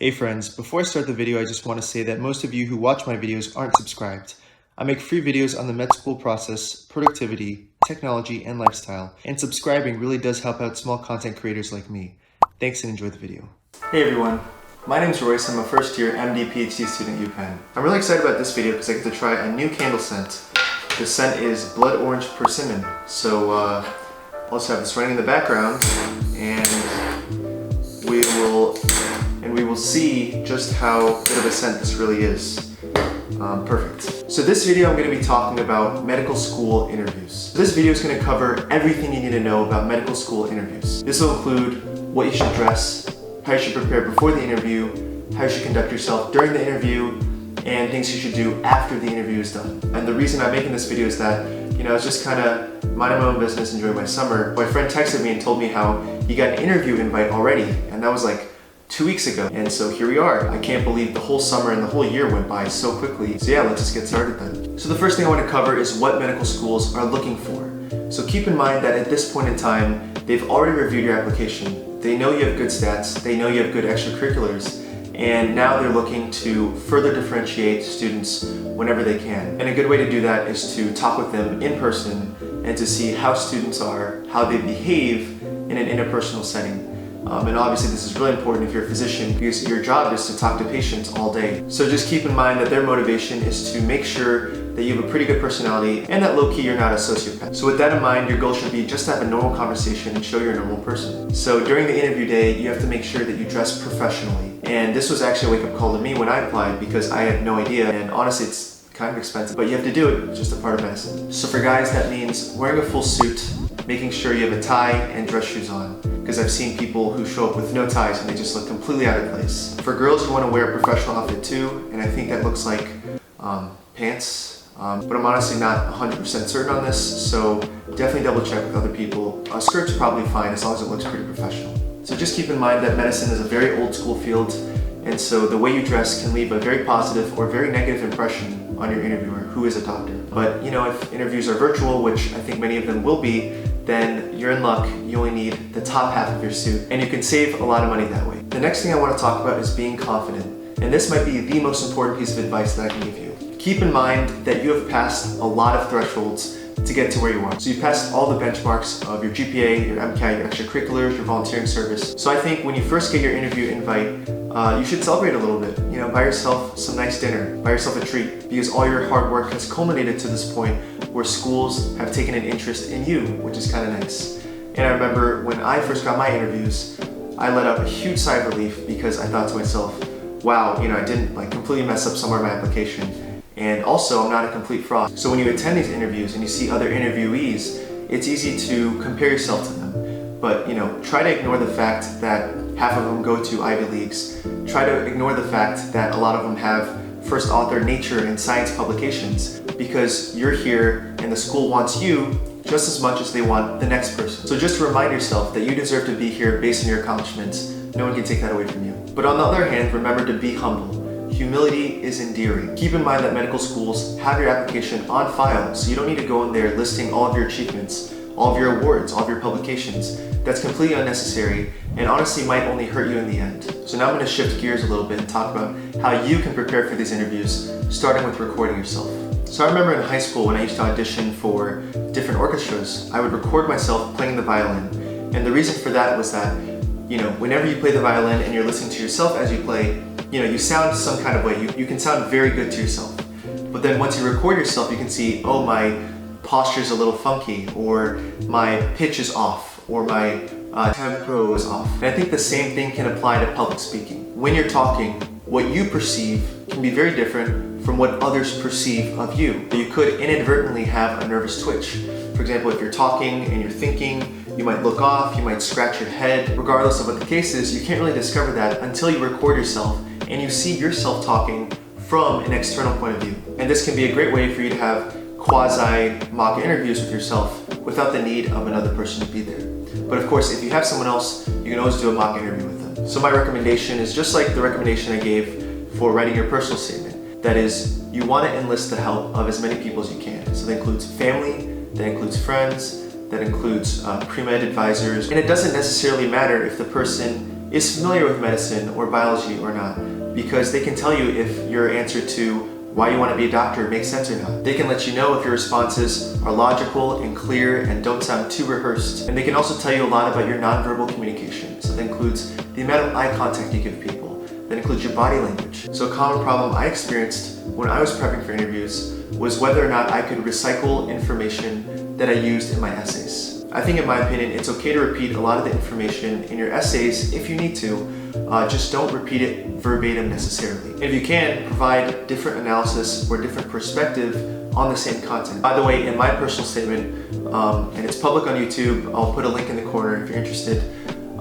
Hey friends, before I start the video, I just want to say that most of you who watch my videos aren't subscribed. I make free videos on the med school process, productivity, technology, and lifestyle, and subscribing really does help out small content creators like me. Thanks and enjoy the video. Hey everyone, my name is Royce. I'm a first year MD PhD student at UPenn. I'm really excited about this video because I get to try a new candle scent. The scent is Blood Orange Persimmon. So I'll just have this running in the background and we will see just how good of a scent this really is. Perfect. So this video I'm going to be talking about medical school interviews. This video is going to cover everything you need to know about medical school interviews. This will include what you should dress, how you should prepare before the interview, how you should conduct yourself during the interview, and things you should do after the interview is done. And the reason I'm making this video is that, I was just kind of minding my own business, enjoying my summer. My friend texted me and told me how he got an interview invite already, and that was like 2 weeks ago. And so here we are. I can't believe the whole summer and the whole year went by so quickly. So yeah, let's just get started then. So the first thing I want to cover is what medical schools are looking for. So keep in mind that at this point in time, they've already reviewed your application. They know you have good stats, they know you have good extracurriculars, and now they're looking to further differentiate students whenever they can. And a good way to do that is to talk with them in person and to see how students are, how they behave in an interpersonal setting. And obviously this is really important if you're a physician because your job is to talk to patients all day. So just keep in mind that their motivation is to make sure that you have a pretty good personality and that low-key you're not a sociopath. So with that in mind, your goal should be just to have a normal conversation and show you're a normal person. So during the interview day, you have to make sure that you dress professionally. And this was actually a wake-up call to me when I applied because I had no idea, and honestly it's kind of expensive, but you have to do it. It's just a part of medicine. So for guys, that means wearing a full suit, making sure you have a tie and dress shoes on. Because I've seen people who show up with no ties and they just look completely out of place. For girls, you want to wear a professional outfit too, and I think that looks like pants. But I'm honestly not 100% certain on this, so definitely double check with other people. A skirt's probably fine as long as it looks pretty professional. So just keep in mind that medicine is a very old school field, and so the way you dress can leave a very positive or very negative impression on your interviewer, who is a doctor. But if interviews are virtual, which I think many of them will be, then you're in luck. You only need the top half of your suit, and you can save a lot of money that way. The next thing I want to talk about is being confident, and this might be the most important piece of advice that I can give you. Keep in mind that you have passed a lot of thresholds to get to where you are. So you've passed all the benchmarks of your GPA, your MCAT, your extracurriculars, your volunteering service. So I think when you first get your interview invite, you should celebrate a little bit. Buy yourself some nice dinner, buy yourself a treat, because all your hard work has culminated to this point where schools have taken an interest in you, which is kind of nice. And I remember when I first got my interviews, I let out a huge sigh of relief because I thought to myself, wow, I didn't completely mess up somewhere in my application. And also, I'm not a complete fraud. So when you attend these interviews and you see other interviewees, it's easy to compare yourself to them. But try to ignore the fact that half of them go to Ivy Leagues. Try to ignore the fact that a lot of them have first author nature and science publications, because you're here and the school wants you just as much as they want the next person. So just remind yourself that you deserve to be here based on your accomplishments. No one can take that away from you. But on the other hand, remember to be humble. Humility is endearing. Keep in mind that medical schools have your application on file, so you don't need to go in there listing all of your achievements, all of your awards, all of your publications. That's completely unnecessary and honestly might only hurt you in the end. So now I'm going to shift gears a little bit and talk about how you can prepare for these interviews, starting with recording yourself. So I remember in high school when I used to audition for different orchestras, I would record myself playing the violin. And the reason for that was that, whenever you play the violin and you're listening to yourself as you play, you sound some kind of way. You can sound very good to yourself. But then once you record yourself, you can see, oh, my posture's a little funky, or my pitch is off, or my tempo is off. And I think the same thing can apply to public speaking. When you're talking, what you perceive can be very different from what others perceive of you. You could inadvertently have a nervous twitch. For example, if you're talking and you're thinking, you might look off, you might scratch your head. Regardless of what the case is, you can't really discover that until you record yourself and you see yourself talking from an external point of view. And this can be a great way for you to have quasi-mock interviews with yourself without the need of another person to be there. But of course, if you have someone else, you can always do a mock interview with them. So my recommendation is just like the recommendation I gave for writing your personal statement. That is, you want to enlist the help of as many people as you can. So that includes family, that includes friends, that includes pre-med advisors. And it doesn't necessarily matter if the person is familiar with medicine or biology or not, because they can tell you if your answer to why you want to be a doctor makes sense or not. They can let you know if your responses are logical and clear and don't sound too rehearsed. And they can also tell you a lot about your nonverbal communication. So that includes the amount of eye contact you give people. That includes your body language. So a common problem I experienced when I was prepping for interviews was whether or not I could recycle information that I used in my essays. I think in my opinion, it's okay to repeat a lot of the information in your essays if you need to, just don't repeat it verbatim necessarily. And if you can, provide different analysis or different perspective on the same content. By the way, in my personal statement, and it's public on YouTube, I'll put a link in the corner if you're interested,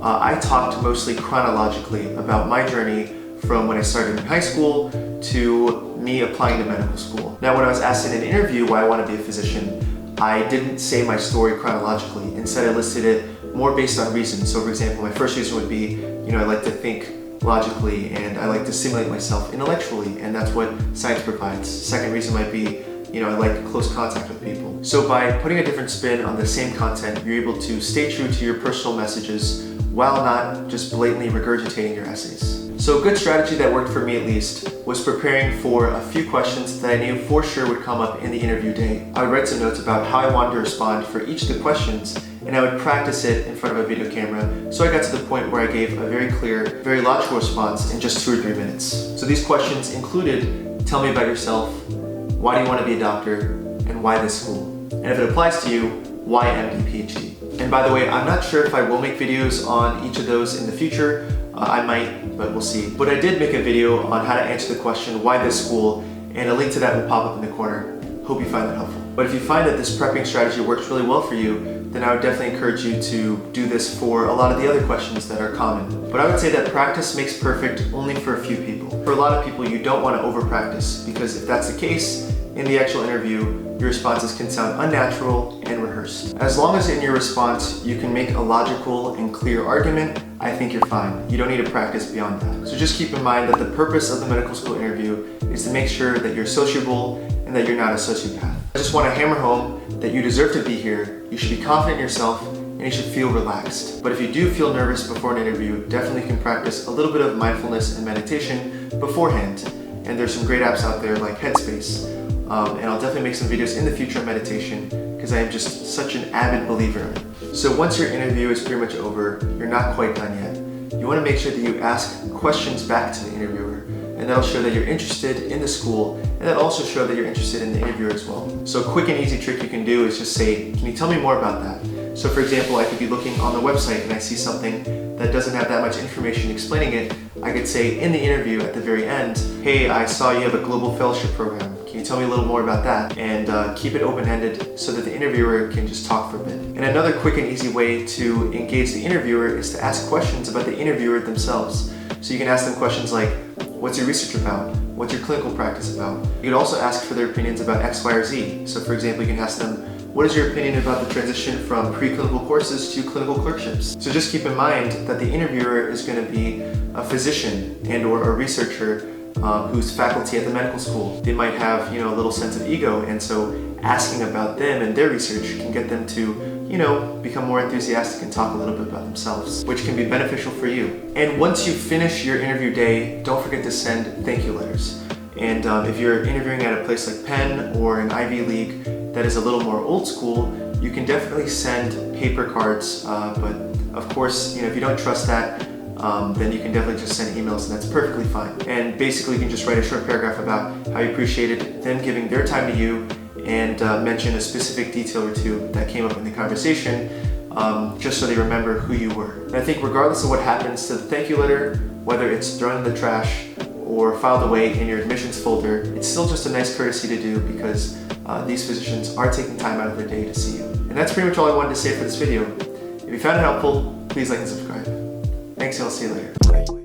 I talked mostly chronologically about my journey from when I started in high school to me applying to medical school. Now, when I was asked in an interview why I want to be a physician, I didn't say my story chronologically. Instead, I listed it more based on reasons. So for example, my first reason would be, I like to think logically and I like to stimulate myself intellectually, and that's what science provides. Second reason might be, I like close contact with people. So by putting a different spin on the same content, you're able to stay true to your personal messages while not just blatantly regurgitating your essays. So a good strategy that worked for me at least was preparing for a few questions that I knew for sure would come up in the interview day. I would write some notes about how I wanted to respond for each of the questions, and I would practice it in front of a video camera so I got to the point where I gave a very clear, very logical response in just 2 or 3 minutes. So these questions included, tell me about yourself, why do you want to be a doctor, and why this school? And if it applies to you, why MD, PhD? And by the way, I'm not sure if I will make videos on each of those in the future. I might, but we'll see. But I did make a video on how to answer the question, why this school? And a link to that will pop up in the corner. Hope you find that helpful. But if you find that this prepping strategy works really well for you, then I would definitely encourage you to do this for a lot of the other questions that are common. But I would say that practice makes perfect only for a few people. For a lot of people, you don't want to over practice, because if that's the case, in the actual interview, your responses can sound unnatural and rehearsed. As long as in your response you can make a logical and clear argument, I think you're fine. You don't need to practice beyond that. So just keep in mind that the purpose of the medical school interview is to make sure that you're sociable and that you're not a sociopath. I just want to hammer home that you deserve to be here, you should be confident in yourself, and you should feel relaxed. But if you do feel nervous before an interview, definitely can practice a little bit of mindfulness and meditation beforehand. And there's some great apps out there like Headspace. And I'll definitely make some videos in the future on meditation, because I am just such an avid believer in it. So once your interview is pretty much over, you're not quite done yet. You want to make sure that you ask questions back to the interviewer, and that'll show that you're interested in the school, and that'll also show that you're interested in the interviewer as well. So a quick and easy trick you can do is just say, can you tell me more about that? So for example, I could be looking on the website and I see something that doesn't have that much information explaining it. I could say in the interview at the very end, hey, I saw you have a global fellowship program. Can you tell me a little more about that? And keep it open-ended so that the interviewer can just talk for a bit. And another quick and easy way to engage the interviewer is to ask questions about the interviewer themselves. So you can ask them questions like, what's your research about? What's your clinical practice about? You can also ask for their opinions about X, Y, or Z. So for example, you can ask them, what is your opinion about the transition from preclinical courses to clinical clerkships? So just keep in mind that the interviewer is going to be a physician and or a researcher who's faculty at the medical school. They might have, a little sense of ego, and so asking about them and their research can get them to, become more enthusiastic and talk a little bit about themselves, which can be beneficial for you. And once you finish your interview day, don't forget to send thank you letters. And if you're interviewing at a place like Penn or an Ivy League that is a little more old school, you can definitely send paper cards, but of course, if you don't trust that, then you can definitely just send emails, and that's perfectly fine. And basically you can just write a short paragraph about how you appreciated them giving their time to you, and mention a specific detail or two that came up in the conversation, just so they remember who you were. And I think regardless of what happens to the thank you letter, whether it's thrown in the trash or filed away in your admissions folder, it's still just a nice courtesy to do, because these physicians are taking time out of their day to see you. And that's pretty much all I wanted to say for this video. If you found it helpful, please like and subscribe. Thanks, and I'll see you later. Bye.